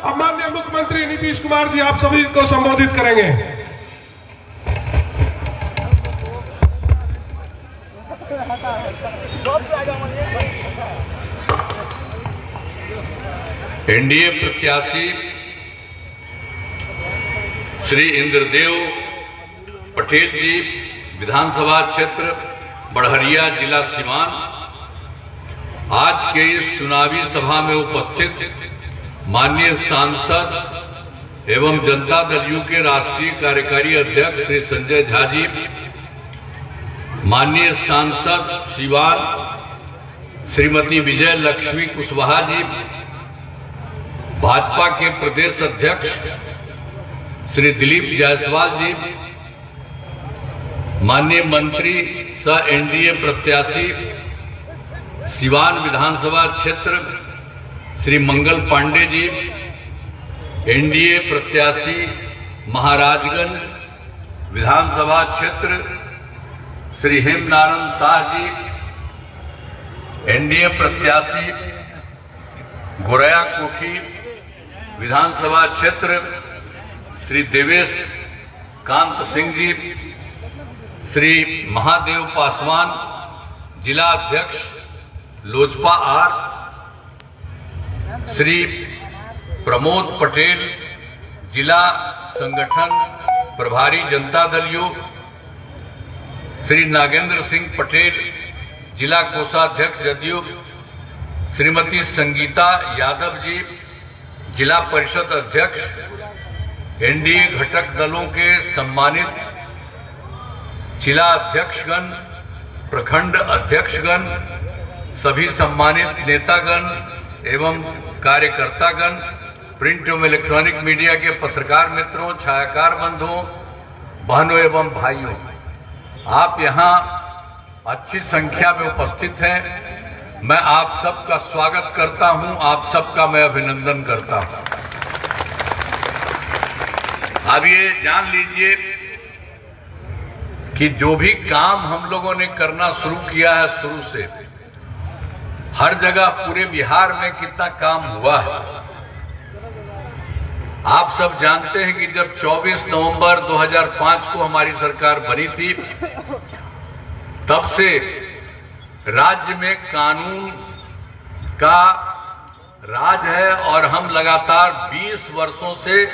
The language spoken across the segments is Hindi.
अब माननीय मुख्यमंत्री नीतीश कुमार जी आप सभी को संबोधित करेंगे। एनडीए प्रत्याशी श्री इंद्रदेव पटेल जी, विधानसभा क्षेत्र बड़हरिया, जिला सीवान, आज के इस चुनावी सभा में उपस्थित माननीय सांसद एवं जनता दल यू के राष्ट्रीय कार्यकारी अध्यक्ष श्री संजय झा जी, माननीय सांसद सीवान श्रीमती विजय लक्ष्मी कुशवाहा जी, भाजपा के प्रदेश अध्यक्ष श्री दिलीप जायसवाल जी, माननीय मंत्री सह एनडीए प्रत्याशी सीवान विधानसभा क्षेत्र श्री मंगल पांडे जी, एनडीए प्रत्याशी महाराजगंज विधानसभा क्षेत्र श्री हेमनारायण शाह जी, एनडीए प्रत्याशी गोरया कोठी विधानसभा क्षेत्र श्री देवेश कांत सिंह जी, श्री महादेव पासवान जिला अध्यक्ष लोजपा आर, श्री प्रमोद पटेल जिला संगठन प्रभारी जनता दल यू, श्री नागेंद्र सिंह पटेल जिला कोषाध्यक्ष जदयू, श्रीमती संगीता यादव जी जिला परिषद अध्यक्ष, एनडीए घटक दलों के सम्मानित जिला अध्यक्षगण, प्रखंड अध्यक्षगण, सभी सम्मानित नेतागण एवं कार्यकर्तागण, प्रिंट एवं इलेक्ट्रॉनिक मीडिया के पत्रकार मित्रों, छायाकार बंधुओं, बहनों एवं भाइयों, आप यहाँ अच्छी संख्या में उपस्थित हैं। मैं आप सबका स्वागत करता हूं, आप सबका मैं अभिनंदन करता हूं। अब ये जान लीजिए कि जो भी काम हम लोगों ने करना शुरू किया है, शुरू से हर जगह पूरे बिहार में कितना काम हुआ है। आप सब जानते हैं कि जब 24 नवंबर 2005 को हमारी सरकार बनी थी, तब से राज्य में कानून का राज है और हम लगातार 20 वर्षों से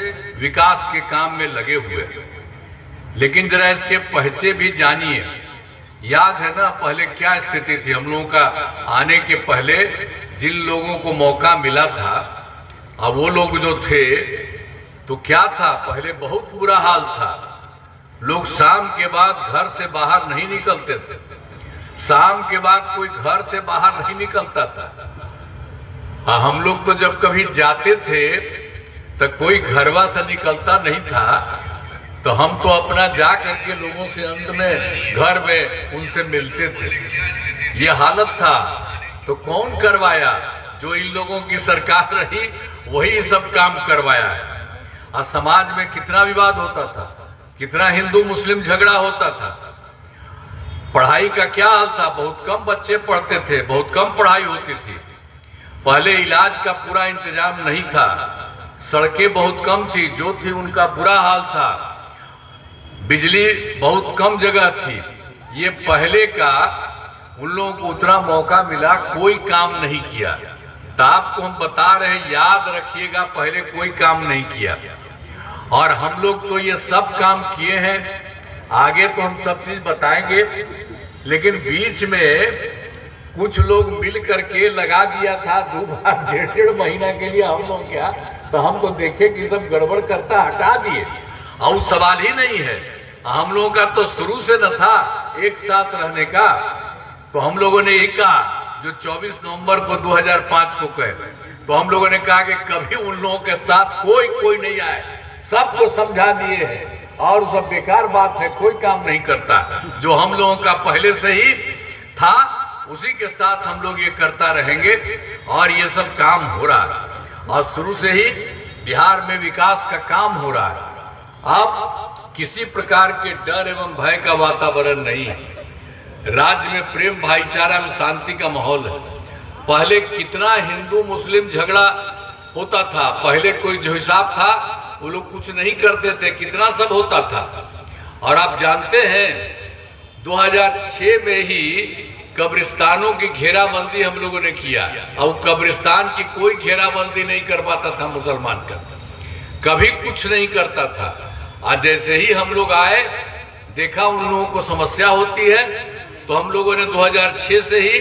विकास के काम में लगे हुए हैं। लेकिन जरा इसके पहचे भी जानिए। याद है ना पहले क्या स्थिति थी? हम लोगों का आने के पहले जिन लोगों को मौका मिला था, अब वो लोग जो थे तो क्या था, पहले बहुत बुरा हाल था। लोग शाम के बाद घर से बाहर नहीं निकलते थे। शाम के बाद कोई घर से बाहर नहीं निकलता था। हम लोग तो जब कभी जाते थे तो कोई घरवा से निकलता नहीं था, तो हम तो अपना जा करके लोगों से अंत में घर में उनसे मिलते थे। ये हालत था तो कौन करवाया? जो इन लोगों की सरकार रही वही सब काम करवाया है। और समाज में कितना विवाद होता था, कितना हिंदू मुस्लिम झगड़ा होता था। पढ़ाई का क्या हाल था? बहुत कम बच्चे पढ़ते थे, बहुत कम पढ़ाई होती थी। पहले इलाज का पूरा इंतजाम नहीं था, सड़कें बहुत कम थी, जो थी उनका बुरा हाल था, बिजली बहुत कम जगह थी। ये पहले का उन लोगों को उतना मौका मिला, कोई काम नहीं किया। तो आपको हम बता रहे, याद रखिएगा, पहले कोई काम नहीं किया और हम लोग तो ये सब काम किए हैं। आगे तो हम सब चीज बताएंगे, लेकिन बीच में कुछ लोग मिल करके लगा दिया था 2-1.5 महीना के लिए हम लोग क्या, तो हम तो देखे कि सब गड़बड़ करता, हटा दिए। और सवाल ही नहीं है, हम लोगों का तो शुरू से न था एक साथ रहने का। तो हम लोगों ने एक कहा, जो 24 नवंबर को 2005 को कहे, तो हम लोगों ने कहा कि कभी उन लोगों के साथ कोई नहीं आए। सबको समझा दिए हैं और सब बेकार बात है, कोई काम नहीं करता। जो हम लोगों का पहले से ही था उसी के साथ हम लोग ये करता रहेंगे और ये सब काम हो रहा है और शुरू से ही बिहार में विकास का काम हो रहा है। अब किसी प्रकार के डर एवं भय का वातावरण नहीं है। राज्य में प्रेम भाईचारा में शांति का माहौल है। पहले कितना हिंदू मुस्लिम झगड़ा होता था। पहले कोई जो हिसाब था वो लोग कुछ नहीं करते थे, कितना सब होता था। और आप जानते हैं 2006 में ही कब्रिस्तानों की घेराबंदी हम लोगों ने किया। अब कब्रिस्तान की कोई घेराबंदी नहीं कर पाता था मुसलमान का, कभी कुछ नहीं करता था। आज जैसे ही हम लोग आए, देखा उन लोगों को समस्या होती है, तो हम लोगों ने 2006 से ही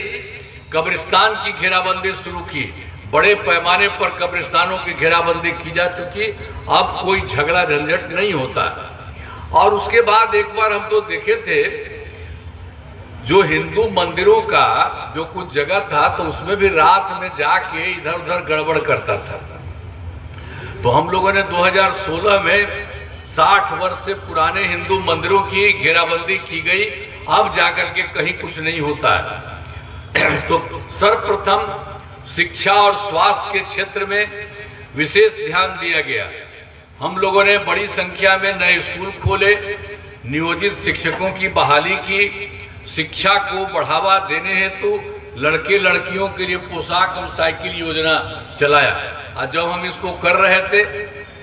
कब्रिस्तान की घेराबंदी शुरू की। बड़े पैमाने पर कब्रिस्तानों की घेराबंदी की जा चुकी। अब कोई झगड़ा झंझट नहीं होता। और उसके बाद एक बार हम तो देखे थे, जो हिंदू मंदिरों का जो कुछ जगह था, तो उसमें भी रात में जाके इधर उधर गड़बड़ करता था। तो हम लोगों ने 2016 में 60 वर्ष से पुराने हिंदू मंदिरों की घेराबंदी की गई। अब जाकर के कहीं कुछ नहीं होता है। तो सर्वप्रथम शिक्षा और स्वास्थ्य के क्षेत्र में विशेष ध्यान दिया गया। हम लोगों ने बड़ी संख्या में नए स्कूल खोले, नियोजित शिक्षकों की बहाली की, शिक्षा को बढ़ावा देने हेतु लड़के लड़कियों के लिए पोशाक और साइकिल योजना चलाया। और जब हम इसको कर रहे थे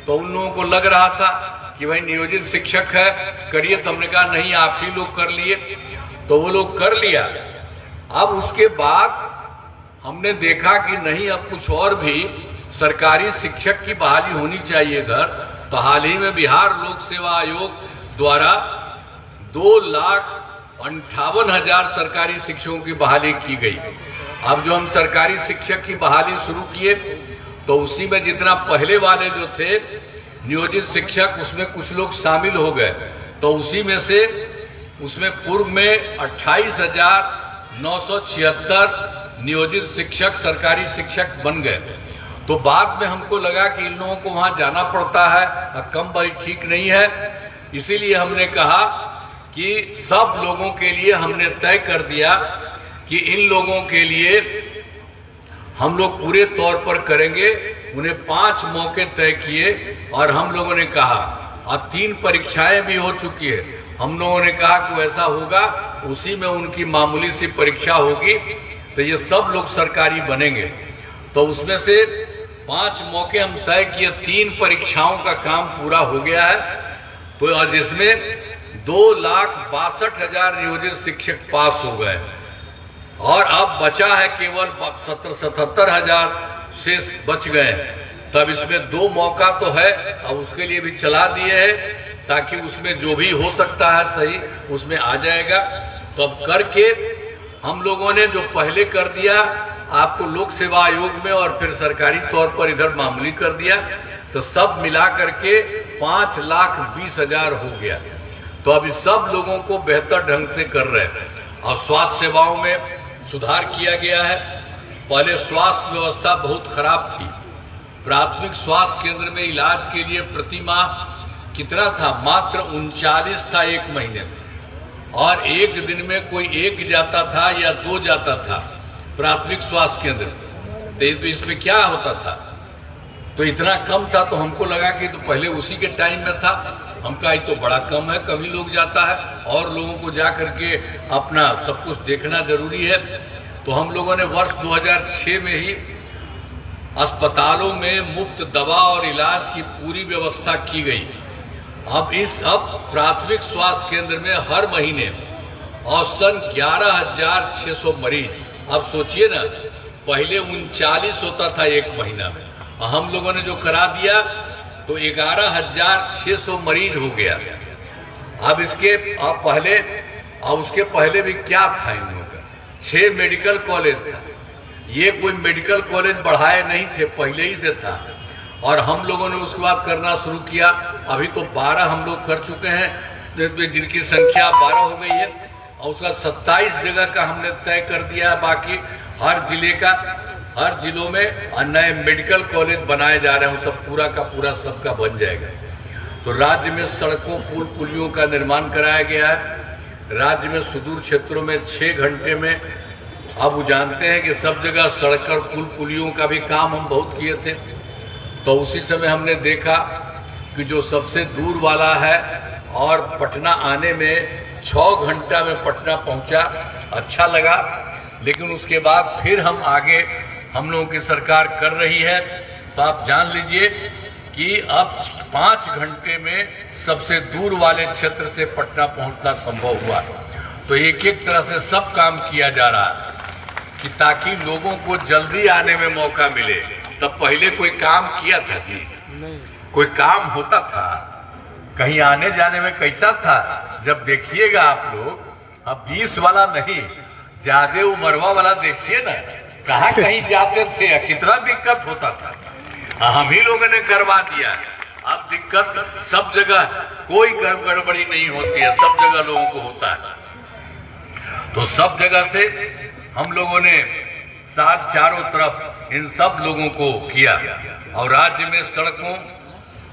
तो उन लोगों को लग रहा था कि भाई नियोजित शिक्षक है, करिए। तो हमने कहा नहीं, आप ही लोग कर लिए। तो वो लोग कर लिया। अब उसके बाद हमने देखा कि नहीं, अब कुछ और भी सरकारी शिक्षक की बहाली होनी चाहिए इधर। तो हाल ही में बिहार लोक सेवा आयोग द्वारा 2,58,000 सरकारी शिक्षकों की बहाली की गई। अब जो हम सरकारी शिक्षक की बहाली शुरू किए, तो उसी में जितना पहले वाले जो थे नियोजित शिक्षक, उसमें कुछ लोग शामिल हो गए। तो उसी में से उसमें पूर्व में 28,976 नियोजित शिक्षक सरकारी शिक्षक बन गए। तो बाद में हमको लगा कि इन लोगों को वहां जाना पड़ता है, कम भाई ठीक नहीं है। इसीलिए हमने कहा कि सब लोगों के लिए हमने तय कर दिया कि इन लोगों के लिए हम लोग पूरे तौर पर करेंगे। उन्हें 5 मौके तय किए और हम लोगों ने कहा, अब 3 परीक्षाएं भी हो चुकी है। हम लोगों ने कहा कि वैसा होगा, उसी में उनकी मामूली सी परीक्षा होगी, तो ये सब लोग सरकारी बनेंगे। तो उसमें से 5 मौके हम तय किए, 3 परीक्षाओं का काम पूरा हो गया है। तो आज इसमें 2,62,000 नियोजित शिक्षक पास हो गए और अब बचा है केवल 77,000 शेष बच गए। तब इसमें 2 मौका तो है, अब उसके लिए भी चला दिए हैं ताकि उसमें जो भी हो सकता है सही उसमें आ जाएगा। तो अब करके हम लोगों ने जो पहले कर दिया आपको लोक सेवा आयोग में और फिर सरकारी तौर पर इधर मामूली कर दिया, तो सब मिला करके 5,20,000 हो गया। तो अभी सब लोगों को बेहतर ढंग से कर रहे हैं। और स्वास्थ्य सेवाओं में सुधार किया गया है। पहले स्वास्थ्य व्यवस्था बहुत खराब थी। प्राथमिक स्वास्थ्य केंद्र में इलाज के लिए प्रति माह कितना था, मात्र 39 था 1 महीने में, और एक दिन में कोई 1 जाता था या 2 जाता था प्राथमिक स्वास्थ्य केंद्र। तो इसमें क्या होता था, तो इतना कम था। तो हमको लगा कि तो पहले उसी के टाइम में था। हम कहा तो बड़ा कम है, कभी लोग जाता है और लोगों को जा करके अपना सब कुछ देखना जरूरी है। तो हम लोगों ने वर्ष 2006 में ही अस्पतालों में मुफ्त दवा और इलाज की पूरी व्यवस्था की गई। अब प्राथमिक स्वास्थ्य केंद्र में हर महीने औसतन 11,600 मरीज। अब सोचिए ना, पहले 39 होता था 1 महीना में, हम लोगों ने जो करा दिया तो 11,600 मरीज हो गया। अब उसके पहले भी क्या था इन लोगों का, 6 मेडिकल कॉलेज था। ये कोई मेडिकल कॉलेज बढ़ाए नहीं थे, पहले ही से था। और हम लोगों ने उसके बाद करना शुरू किया। अभी तो 12 हम लोग कर चुके हैं, जिनकी संख्या 12 हो गई है। और उसका 27 जगह का हमने तय कर दिया है। बाकी हर जिलों में नए मेडिकल कॉलेज बनाए जा रहे हैं। सब पूरा का पूरा सबका बन जाएगा। तो राज्य में सड़कों पुल पुलियों का निर्माण कराया गया है। राज्य में सुदूर क्षेत्रों में 6 घंटे में, अब वो जानते हैं कि सब जगह सड़क और पुल पुलियों का भी काम हम बहुत किए थे। तो उसी समय हमने देखा कि जो सबसे दूर वाला है और पटना आने में 6 घंटा में पटना पहुंचा, अच्छा लगा। लेकिन उसके बाद फिर हम लोगों की सरकार कर रही है तो आप जान लीजिए कि अब 5 घंटे में सबसे दूर वाले क्षेत्र से पटना पहुंचना संभव हुआ। तो एक एक तरह से सब काम किया जा रहा है कि ताकि लोगों को जल्दी आने में मौका मिले। तब पहले कोई काम किया था जी? कोई काम होता था? कहीं आने जाने में कैसा था? जब देखिएगा आप लोग, अब 20 वाला नहीं, ज्यादा उमरवा वाला देखिए ना, कहाँ कहीं जाते थे, कितना दिक्कत होता था। हम ही लोगों ने करवा दिया। अब दिक्कत सब जगह, कोई गड़बड़ी नहीं होती है, सब जगह लोगों को होता है। तो सब जगह से हम लोगों ने साथ चारों तरफ इन सब लोगों को किया और राज्य में सड़कों,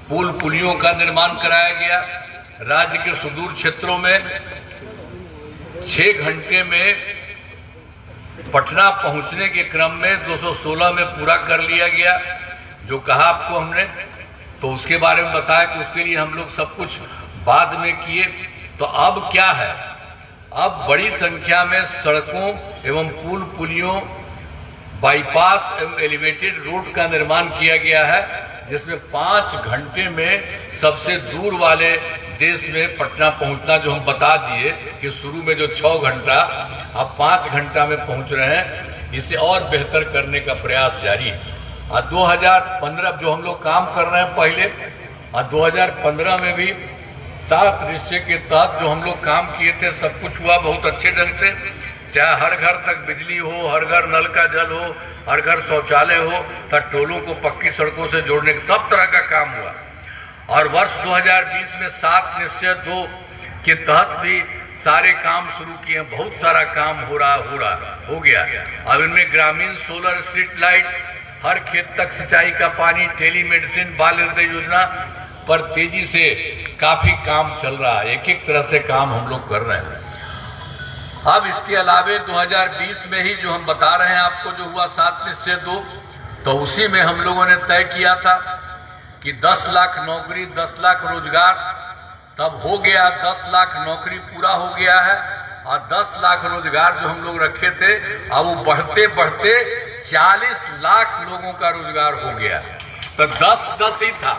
पुल पुलियों का निर्माण कराया गया। राज्य के सुदूर क्षेत्रों में 6 घंटे में पटना पहुंचने के क्रम में 216 में पूरा कर लिया गया। जो कहा आपको हमने, तो उसके बारे में बताया कि उसके लिए हम लोग सब कुछ बाद में किए। तो अब क्या है, अब बड़ी संख्या में सड़कों एवं पुल पुलियों, बाईपास एवं एलिवेटेड रोड का निर्माण किया गया है, जिसमें 5 घंटे में सबसे दूर वाले देश में पटना पहुंचना, जो हम बता दिए कि शुरू में जो 6 घंटा, अब 5 घंटा में पहुंच रहे हैं। इसे और बेहतर करने का प्रयास जारी है। 2015 जो हम लोग काम कर रहे हैं पहले, 2015 में भी 7 निश्चय के तहत जो हम लोग काम किए थे, सब कुछ हुआ बहुत अच्छे ढंग से। चाहे हर घर तक बिजली हो, हर घर नल का जल हो, हर घर शौचालय हो, तथा टोलों को पक्की सड़कों से जोड़ने का सब तरह का काम हुआ। और वर्ष 2020 में 7 निश्चय 2 के तहत भी सारे काम शुरू किए। बहुत सारा काम हो गया। अब इनमें ग्रामीण सोलर स्ट्रीट लाइट, हर खेत तक सिंचाई का पानी, टेलीमेडिसिन, बाल हृदय योजना पर तेजी से काफी काम चल रहा है। एक एक तरह से काम हम लोग कर रहे हैं। अब इसके अलावे 2020 में ही जो हम बता रहे हैं आपको, जो हुआ 7 निश्चय 2, तो उसी में हम लोगों ने तय किया था कि 10 लाख नौकरी, 10 लाख रोजगार। तब हो गया, 10 लाख नौकरी पूरा हो गया है और 10 लाख रोजगार जो हम लोग रखे थे, अब वो बढ़ते बढ़ते 40 लाख लोगों का रोजगार हो गया। तो 10 ही था,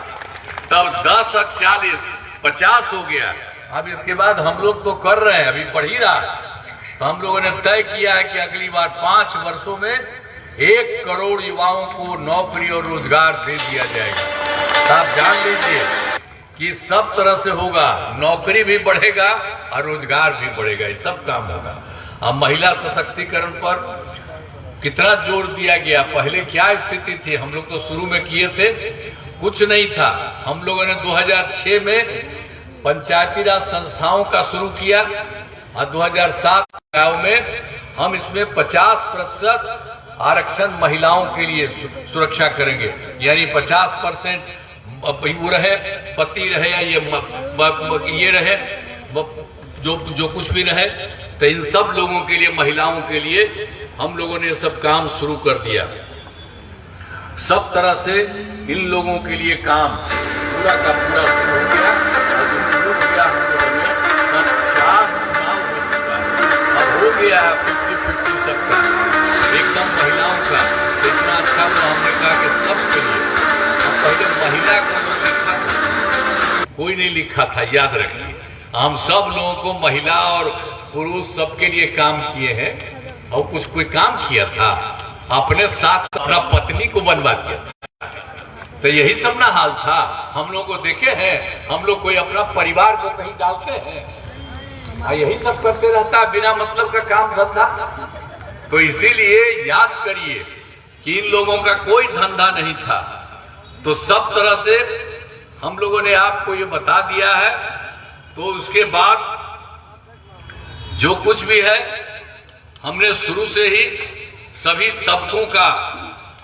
तब 10 और 40 50 हो गया। अब इसके बाद हम लोग तो कर रहे हैं, अभी बढ़ ही रहा। तो हम लोगों ने तय किया है कि अगली बार 5 वर्षों में 1 करोड़ युवाओं को नौकरी और रोजगार दे दिया जाएगा। तो आप जान लीजिए कि सब तरह से होगा, नौकरी भी बढ़ेगा और रोजगार भी बढ़ेगा, ये सब काम होगा। अब महिला सशक्तिकरण पर कितना जोर दिया गया। पहले क्या स्थिति थी, हम लोग तो शुरू में किए थे, कुछ नहीं था। हम लोगों ने 2006 में पंचायती राज संस्थाओं का शुरू किया और 2007 में हम इसमें 50% आरक्षण महिलाओं के लिए सुरक्षा करेंगे। यानी 50% वो रहे, पति रहे या ये रहे, जो कुछ भी रहे, तो इन सब लोगों के लिए, महिलाओं के लिए हम लोगों ने सब काम शुरू कर दिया। सब तरह से इन लोगों के लिए काम पूरा का पूरा शुरू हो गया। और जो शुरू किया हम लोगों ने, 4 चुनाव हो चुका है। अब हो गया 50-50 सबका, एकदम महिलाओं का। इतना अच्छा हुआ, हमने कहा कि सबके लिए। अब पहले महिला को जो लिखा था, कोई नहीं लिखा था, याद रखिए। हम सब लोगों को, महिला और पुरुष सबके लिए काम किए हैं। और कुछ कोई काम किया था, अपने साथ अपना पत्नी को बनवा दिया था। तो यही सब ना हाल था। हम लोग को देखे हैं, हम लोग कोई अपना परिवार को कहीं डालते हैं, यही सब करते रहता है, बिना मतलब का काम धंधा। तो इसीलिए याद करिए कि इन लोगों का कोई धंधा नहीं था। तो सब तरह से हम लोगों ने आपको ये बता दिया है। तो उसके बाद जो कुछ भी है, हमने शुरू से ही सभी तबकों का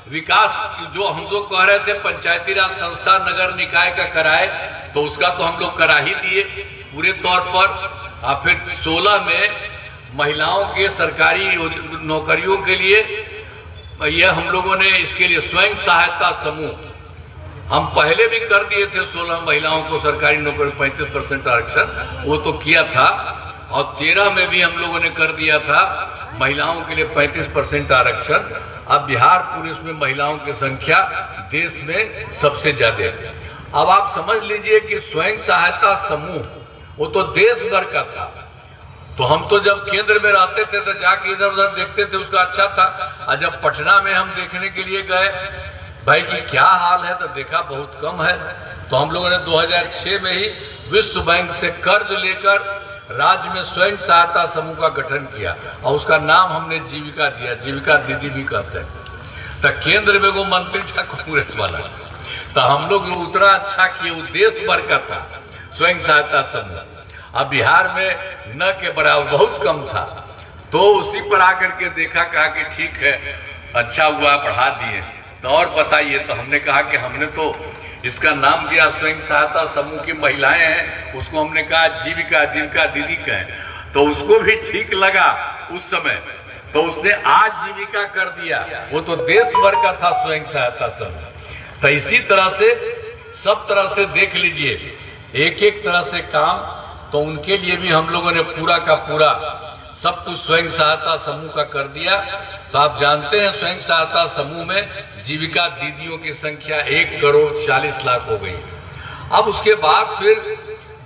विकास, जो हम लोग कह रहे थे पंचायती राज संस्था, नगर निकाय का कराए, तो उसका तो हम लोग करा ही दिए पूरे तौर पर। और फिर 16 में महिलाओं के सरकारी नौकरियों के लिए यह हम लोगों ने, इसके लिए स्वयं सहायता समूह हम पहले भी कर दिए थे। 16 महिलाओं को सरकारी नौकरी 35% आरक्षण, वो तो किया था। और 13 में भी हम लोगों ने कर दिया था महिलाओं के लिए 35% आरक्षण। अब बिहार पुलिस में महिलाओं की संख्या देश में सबसे ज्यादा है। अब आप समझ लीजिए कि स्वयं सहायता समूह वो तो देश भर का था, तो हम तो जब केंद्र में रहते थे तो जाके इधर उधर देखते थे, उसका अच्छा था। और जब पटना में हम देखने के लिए गए भाई कि क्या हाल है, तो देखा बहुत कम है। तो हम लोगों ने 2006 में ही विश्व बैंक से कर्ज लेकर राज्य में स्वयं सहायता समूह का गठन किया और उसका नाम हमने जीविका दिया, जीविका दीदी भी कहते हैं। तो केंद्र में वो मंत्री था कांग्रेस वाला, तो हम लोग उतना अच्छा किए, वो देश भर का था स्वयं सहायता समूह। अब बिहार में न के बराबर बहुत कम था, तो उसी पर आकर के देखा, कहा कि ठीक है अच्छा हुआ बढ़ा दिए। तो और बताइए, तो हमने कहा कि हमने तो इसका नाम दिया स्वयं सहायता समूह की महिलाएं हैं, उसको हमने कहा जीविका जीविका दीदी कहें। तो उसको भी ठीक लगा उस समय, तो उसने आज जीविका कर दिया। वो तो देश भर का था स्वयं सहायता समूह। तो इसी तरह से सब तरह से देख लीजिए, एक एक तरह से काम, तो उनके लिए भी हम लोगों ने पूरा का पूरा सब कुछ स्वयं सहायता समूह का कर दिया। तो आप जानते हैं स्वयं सहायता समूह में जीविका दीदियों की संख्या 1,40,00,000 हो गई। अब उसके बाद फिर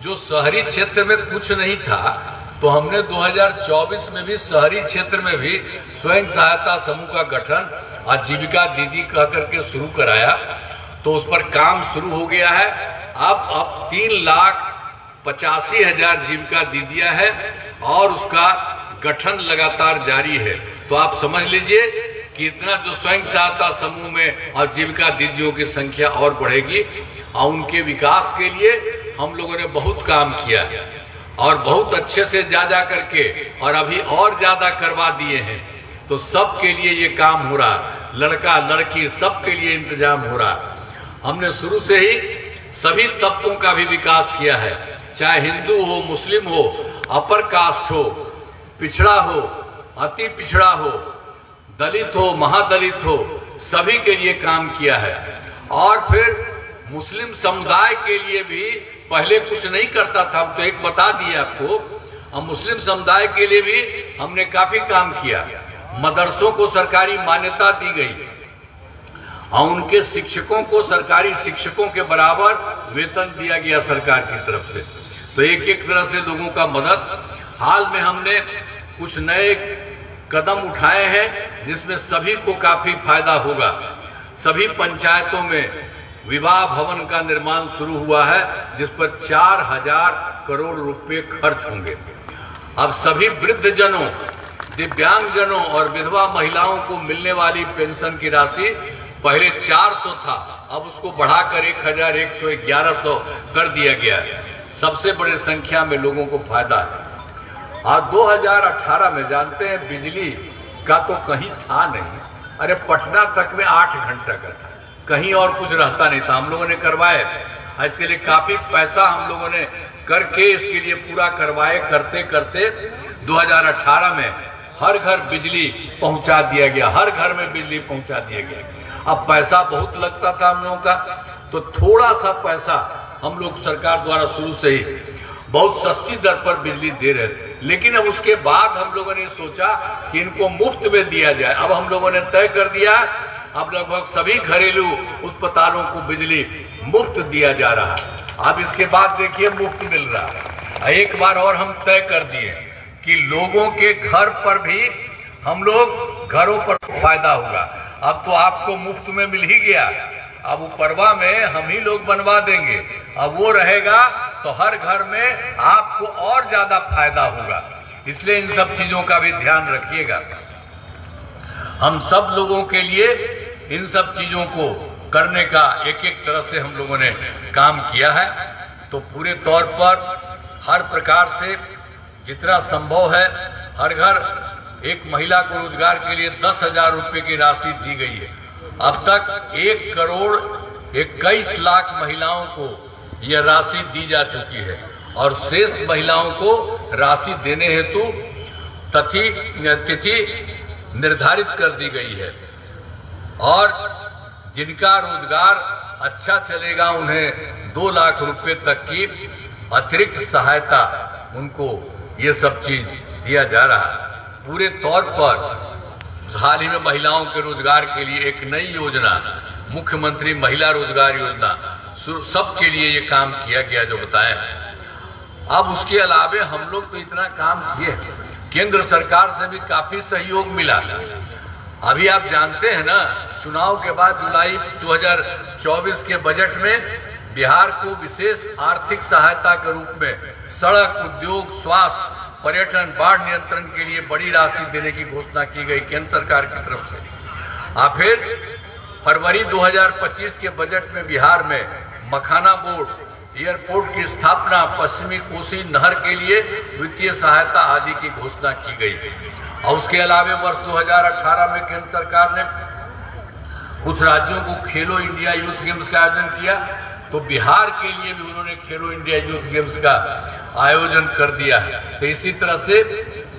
जो शहरी क्षेत्र में कुछ नहीं था, तो हमने 2024 में भी शहरी क्षेत्र में भी स्वयं सहायता समूह का गठन और जीविका दीदी कह करके शुरू कराया। तो उस पर काम शुरू हो गया है। अब 3,85,000 जीविका दीदियां हैं और उसका गठन लगातार जारी है। तो आप समझ लीजिए कि इतना जो स्वयं सहायता समूह में और जीविका दीदियों की संख्या और बढ़ेगी और उनके विकास के लिए हम लोगों ने बहुत काम किया और बहुत अच्छे से जा करके और अभी और ज्यादा करवा दिए हैं। तो सबके लिए ये काम हो रहा, लड़का लड़की सबके लिए इंतजाम हो रहा। हमने शुरू से ही सभी तबकों का भी विकास किया है, चाहे हिंदू हो, मुस्लिम हो, अपर कास्ट हो, पिछड़ा हो, अति पिछड़ा हो, दलित हो, महादलित हो, सभी के लिए काम किया है। और फिर मुस्लिम समुदाय के लिए भी पहले कुछ नहीं करता था, हम तो एक बता दिए आपको। अब मुस्लिम समुदाय के लिए भी हमने काफी काम किया। मदरसों को सरकारी मान्यता दी गई और उनके शिक्षकों को सरकारी शिक्षकों के बराबर वेतन दिया गया सरकार की तरफ से। तो एक एक तरह से लोगों का मदद। हाल में हमने कुछ नए कदम उठाए हैं जिसमें सभी को काफी फायदा होगा। सभी पंचायतों में विवाह भवन का निर्माण शुरू हुआ है जिस पर 4,000 करोड़ रुपए खर्च होंगे। अब सभी वृद्धजनों, दिव्यांगजनों और विधवा महिलाओं को मिलने वाली पेंशन की राशि पहले 400 था, अब उसको बढ़ाकर 1,111 कर दिया गया है। सबसे बड़ी संख्या में लोगों को फायदा है। और 2018 में जानते हैं बिजली का तो कहीं था नहीं, अरे पटना तक में 8 घंटे का था, कहीं और कुछ रहता नहीं था। हम लोगों ने करवाए, इसके लिए काफी पैसा हम लोगों ने करके इसके लिए पूरा करवाए। करते करते 2018 में हर घर बिजली पहुंचा दिया गया, हर घर में बिजली पहुंचा दिया गया। अब पैसा बहुत लगता था हम लोगों का, तो थोड़ा सा पैसा हम लोग सरकार द्वारा शुरू से ही बहुत सस्ती दर पर बिजली दे रहे थे। लेकिन अब उसके बाद हम लोगों ने सोचा कि इनको मुफ्त में दिया जाए। अब हम लोगों ने तय कर दिया, अब लगभग सभी घरेलू अस्पतालों को बिजली मुफ्त दिया जा रहा है। अब इसके बाद देखिए मुफ्त मिल रहा है। एक बार और हम तय कर दिए कि लोगों के घर पर भी हम लोग घरों पर फायदा होगा। अब तो आपको मुफ्त में मिल ही गया, अब उपरवा में हम ही लोग बनवा देंगे। अब वो रहेगा तो हर घर में आपको और ज्यादा फायदा होगा। इसलिए इन सब चीजों का भी ध्यान रखिएगा। हम सब लोगों के लिए इन सब चीजों को करने का एक एक तरह से हम लोगों ने काम किया है। तो पूरे तौर पर हर प्रकार से जितना संभव है हर घर एक महिला को रोजगार के लिए 10,000 रुपए की राशि दी गई है। अब तक 1,21,00,000 महिलाओं को यह राशि दी जा चुकी है और शेष महिलाओं को राशि देने हेतु तिथि निर्धारित कर दी गई है। और जिनका रोजगार अच्छा चलेगा उन्हें 2 लाख रुपए तक की अतिरिक्त सहायता उनको ये सब चीज दिया जा रहा है। पूरे तौर पर हाल ही में महिलाओं के रोजगार के लिए एक नई योजना, मुख्यमंत्री महिला रोजगार योजना, सबके लिए ये काम किया गया जो बताया है। अब उसके अलावे हम लोग तो इतना काम किए, केंद्र सरकार से भी काफी सहयोग मिला। अभी आप जानते हैं ना, चुनाव के बाद जुलाई 2024 के बजट में बिहार को विशेष आर्थिक सहायता के रूप में सड़क, उद्योग, स्वास्थ्य, पर्यटन, बाढ़ नियंत्रण के लिए बड़ी राशि देने की घोषणा की गई केंद्र सरकार की तरफ से। फिर फरवरी 2025 के बजट में बिहार में मखाना बोर्ड, एयरपोर्ट की स्थापना, पश्चिमी कोसी नहर के लिए वित्तीय सहायता आदि की घोषणा की गई। और उसके अलावा वर्ष 2018 में केंद्र सरकार ने कुछ राज्यों को खेलो इंडिया यूथ गेम्स का आयोजन किया, तो बिहार के लिए भी उन्होंने खेलो इंडिया यूथ गेम्स का आयोजन कर दिया है। तो इसी तरह से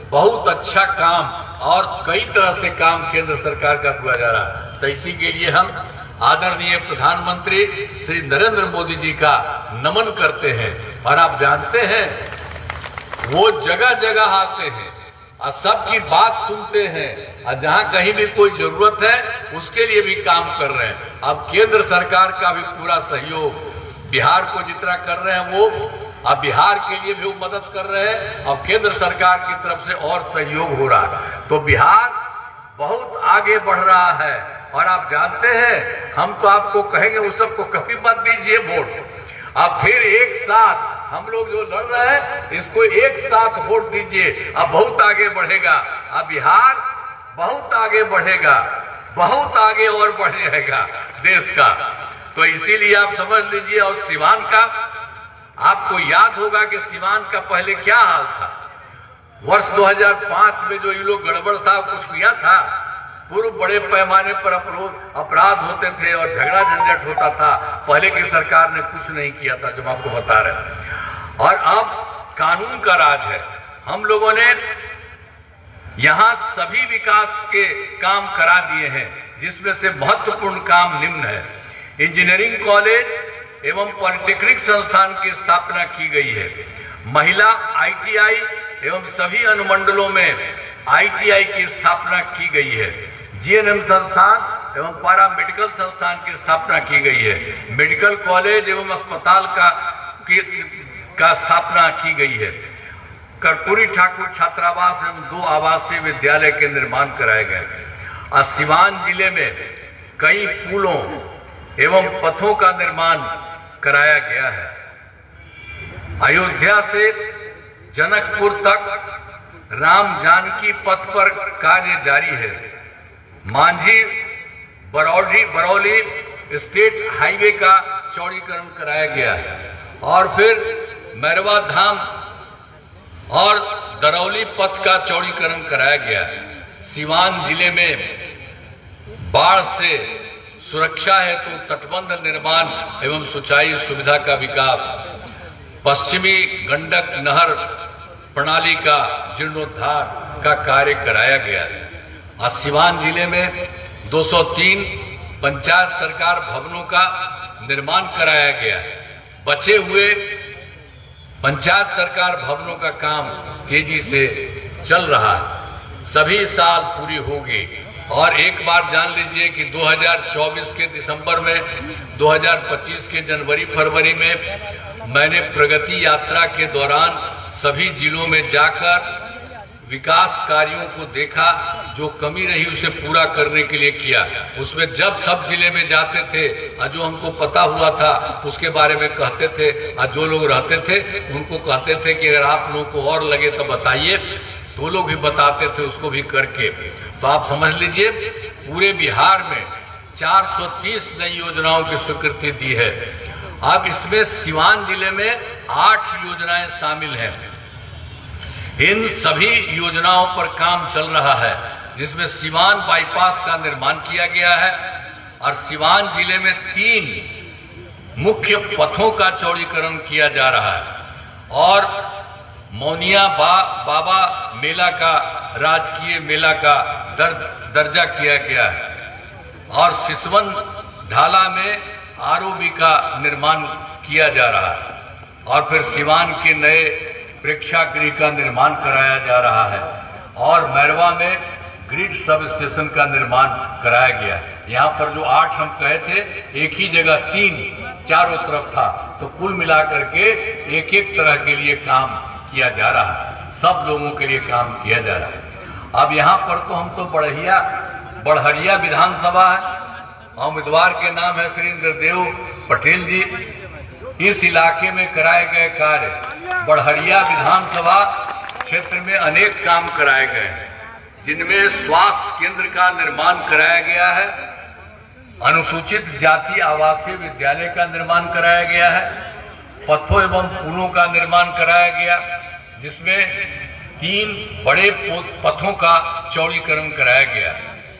बहुत अच्छा काम और कई तरह से काम केंद्र सरकार का हुआ जा रहा है। तो इसी के लिए हम आदरणीय प्रधानमंत्री श्री नरेंद्र मोदी जी का नमन करते हैं। और आप जानते हैं, वो जगह जगह आते हैं और सबकी बात सुनते हैं, और जहां कहीं भी कोई जरूरत है उसके लिए भी काम कर रहे हैं। अब केंद्र सरकार का भी पूरा सहयोग, बिहार को जितना कर रहे हैं वो अब बिहार के लिए भी वो मदद कर रहे हैं, और केंद्र सरकार की तरफ से और सहयोग हो रहा है। तो बिहार बहुत आगे बढ़ रहा है। और आप जानते हैं, हम तो आपको कहेंगे उस सबको कभी मत दीजिए वोट, अब फिर एक साथ हम लोग जो लड़ रहे हैं इसको एक साथ वोट दीजिए, अब बहुत आगे बढ़ेगा। अब बिहार बहुत आगे बढ़ेगा, बहुत आगे और बढ़ जाएगा देश का। तो इसीलिए आप समझ लीजिए। और सिवान का आपको याद होगा कि सिवान का पहले क्या हाल था। वर्ष 2005 में जो ये लोग गड़बड़ था, कुछ किया था, पूर्व बड़े पैमाने पर अपराध होते थे और झगड़ा झंझट होता था। पहले की सरकार ने कुछ नहीं किया था, जो हम आपको बता रहे हैं। और अब कानून का राज है। हम लोगों ने यहां सभी विकास के काम करा दिए हैं, जिसमें से महत्वपूर्ण काम निम्न है। इंजीनियरिंग कॉलेज एवं पॉलिटेक्निक संस्थान की स्थापना की गई है। महिला ITI एवं सभी अनुमंडलों में ITI की स्थापना की गई है। GNM संस्थान एवं पारा मेडिकल संस्थान की स्थापना की गई है। मेडिकल कॉलेज एवं अस्पताल का स्थापना की गई है। कर्पूरी ठाकुर छात्रावास एवं 2 आवासीय विद्यालय के निर्माण कराए गए। और सिवान जिले में कई पुलों एवं पथों का निर्माण कराया गया है। अयोध्या से जनकपुर तक राम जानकी पथ पर कार्य जारी है। मांझी बरौली स्टेट हाईवे का चौड़ीकरण कराया गया है। और फिर मैरवा धाम और दरौली पथ का चौड़ीकरण कराया गया है। सिवान जिले में बाढ़ से सुरक्षा हेतु तटबंध निर्माण एवं सिंचाई सुविधा का विकास, पश्चिमी गंडक नहर प्रणाली का जीर्णोद्धार का कार्य कराया गया है। और सिवान जिले में 203 पंचायत सरकार भवनों का निर्माण कराया गया है। बचे हुए पंचायत सरकार भवनों का काम तेजी से चल रहा है, सभी साल पूरी होगी। और एक बार जान लीजिए कि 2024 के दिसंबर में, 2025 के जनवरी फरवरी में मैंने प्रगति यात्रा के दौरान सभी जिलों में जाकर विकास कार्यों को देखा, जो कमी रही उसे पूरा करने के लिए किया। उसमें जब सब जिले में जाते थे, जो हमको पता हुआ था उसके बारे में कहते थे, और जो लोग रहते थे उनको कहते थे कि अगर आप लोगों को और लगे तो बताइए, तो लोग भी बताते थे उसको भी करके। तो आप समझ लीजिए, पूरे बिहार में 430 नई योजनाओं की स्वीकृति दी है। अब इसमें सिवान जिले में 8 योजनाएं शामिल हैं। इन सभी योजनाओं पर काम चल रहा है, जिसमें सिवान बाईपास का निर्माण किया गया है। और सिवान जिले में 3 मुख्य पथों का चौड़ीकरण किया जा रहा है। और मौनिया बाबा मेला का राजकीय मेला का दर्जा किया गया है। और सिसवन ढाला में ROB का निर्माण किया जा रहा है। और फिर सिवान के नए प्रेक्षागृह का निर्माण कराया जा रहा है। और मैरवा में ग्रिड सब स्टेशन का निर्माण कराया गया। यहाँ पर जो 8 हम कहे थे, एक ही जगह 3 चारों तरफ था, तो कुल मिलाकर के एक एक तरह के लिए काम किया जा रहा है, सब लोगों के लिए काम किया जा रहा है। अब यहाँ पर तो हम तो बढ़हरिया विधानसभा है, उम्मीदवार के नाम है श्री इंद्रदेव पटेल जी। इस इलाके में कराए गए कार्य, बढ़हरिया विधानसभा क्षेत्र में अनेक काम कराए गए हैं, जिनमें स्वास्थ्य केंद्र का निर्माण कराया गया है, अनुसूचित जाति आवासीय विद्यालय का निर्माण कराया गया है, पथों एवं पुलों का निर्माण कराया गया, जिसमें 3 बड़े पथों का चौड़ीकरण कराया गया,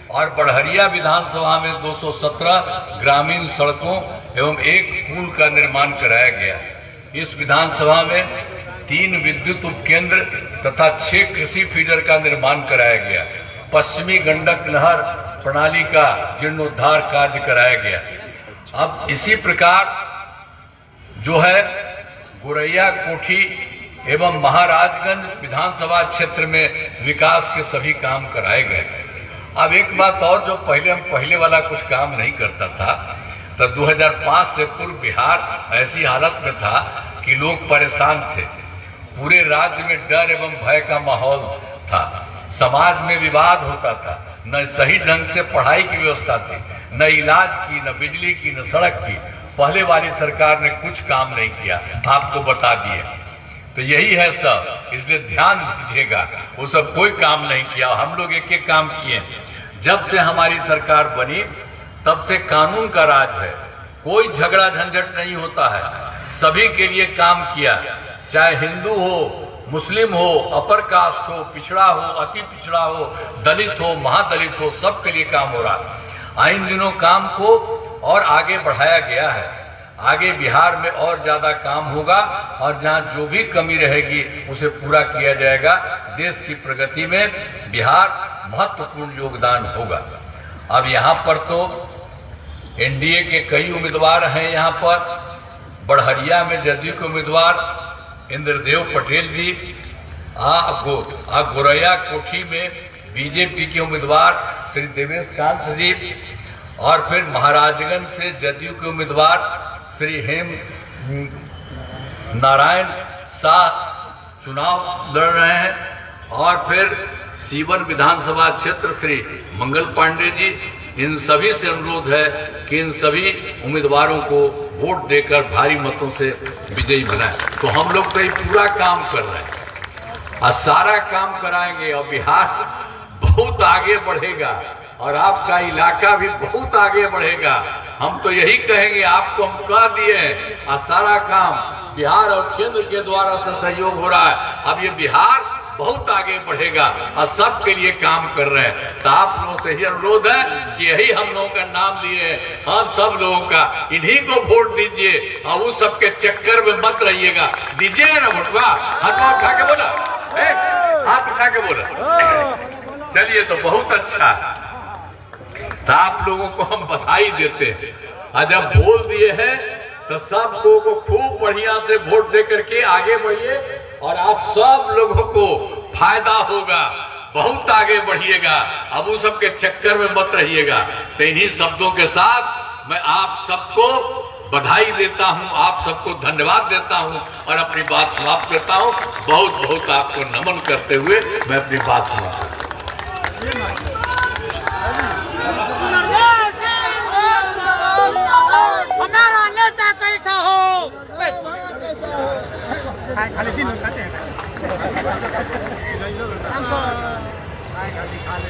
और बढ़हरिया विधानसभा में 217 ग्रामीण सड़कों एवं 1 पुल का निर्माण कराया गया। इस विधानसभा में 3 विद्युत उपकेंद्र तथा 6 कृषि फीडर का निर्माण कराया गया। पश्चिमी गंडक नहर प्रणाली का जीर्णोद्धार कार्य कराया गया। अब इसी प्रकार जो है गोरैया कोठी एवं महाराजगंज विधानसभा क्षेत्र में विकास के सभी काम कराए गए। अब एक बात और, जो हम पहले वाला कुछ काम नहीं करता था, तो 2005 से पूर्व बिहार ऐसी हालत में था कि लोग परेशान थे, पूरे राज्य में डर एवं भय का माहौल था, समाज में विवाद होता था, न सही ढंग से पढ़ाई की व्यवस्था थी, न इलाज की, न बिजली की, न सड़क की। पहले वाली सरकार ने कुछ काम नहीं किया, आपको बता दिए। तो यही है सब, इसलिए ध्यान दीजिएगा, वो सब कोई काम नहीं किया, हम लोग एक एक काम किए। जब से हमारी सरकार बनी तब से कानून का राज है, कोई झगड़ा झंझट नहीं होता है, सभी के लिए काम किया, चाहे हिंदू हो, मुस्लिम हो, अपर कास्ट हो, पिछड़ा हो, अति पिछड़ा हो, दलित हो, महादलित हो, सबके लिए काम हो रहा। इन दिनों काम को और आगे बढ़ाया गया है, आगे बिहार में और ज्यादा काम होगा, और जहां जो भी कमी रहेगी उसे पूरा किया जाएगा। देश की प्रगति में बिहार महत्वपूर्ण योगदान होगा। अब यहाँ पर तो एनडीए के कई उम्मीदवार हैं। यहाँ पर बढ़हरिया में जदयू के उम्मीदवार इंद्रदेव पटेल जी, गोरैया कोठी में बीजेपी के उम्मीदवार श्री देवेश कांत जी, और फिर महाराजगंज से जदयू के उम्मीदवार श्री हेम नारायण शाह चुनाव लड़ रहे हैं, और फिर सीवन विधानसभा क्षेत्र श्री मंगल पांडे जी। इन सभी से अनुरोध है कि इन सभी उम्मीदवारों को वोट देकर भारी मतों से विजयी बनाएं। तो हम लोग तो ये पूरा काम कर रहे हैं और सारा काम कराएंगे, और बिहार बहुत आगे बढ़ेगा और आपका इलाका भी बहुत आगे बढ़ेगा। हम तो यही कहेंगे, आपको हम कह दिए हैं, और सारा काम बिहार और केंद्र के द्वारा से सहयोग हो रहा है। अब ये बिहार बहुत आगे बढ़ेगा और सबके लिए काम कर रहे हैं। तो आप लोगों से ही अनुरोध है कि यही हम लोगों का नाम लिए हैं, हम सब लोगों का, इन्हीं को वोट दीजिए और उस सबके चक्कर में मत रहिएगा। दीजिएगा ना वोटवा? हाथ उठा के बोला, हाथ उठा के बोला। चलिए, तो बहुत अच्छा, तो आप लोगों को हम बधाई देते हैं। और जब बोल दिए हैं तो सब लोगों को खूब बढ़िया से वोट दे करके आगे बढ़िए, और आप सब लोगों को फायदा होगा, बहुत आगे बढ़िएगा। अब उस सबके चक्कर में मत रहिएगा। तो इन्हीं शब्दों के साथ मैं आप सबको बधाई देता हूं, आप सबको धन्यवाद देता हूं और अपनी बात समाप्त करता हूं। बहुत बहुत आपको नमन करते हुए मैं अपनी बात समाप्त करता हूं। हमारा नेता कैसा हो? खाली दिन खाते हैं,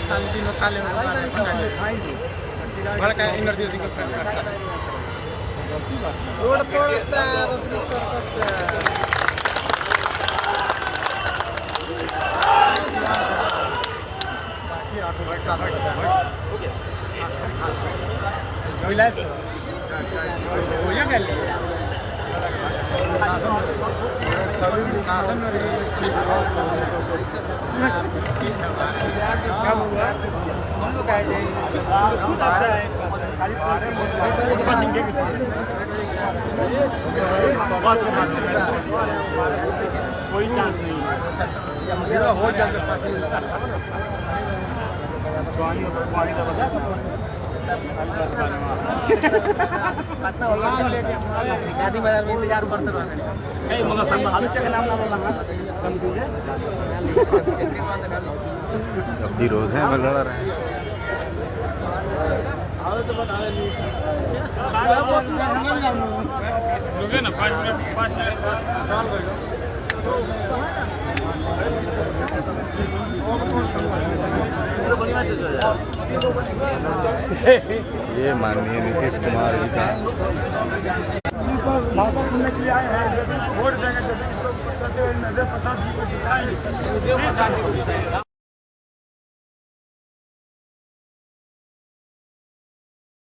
खाली दिन खाले बड़ा का इंटरव्यू को रोड पड़ता है, रसली सरकत बाकी आटो भाई साहब हो गया कोई लाइव हो या गल कोई चांस नहीं हो जाता। पटना वाला गांधी बाजार में इंतजार करते रहते हैं मगर सब आलोचक के नाम ना बोला कम कीजिए विरोध है मैं लड़ रहे हैं। आओ तो बता रहे रुके ना 5 मिनट ये माननीय नीतीश कुमार जी का भाषण सुनने के लिए आए हैं वोट देंगे जब प्रसाद जी को जिताएंगे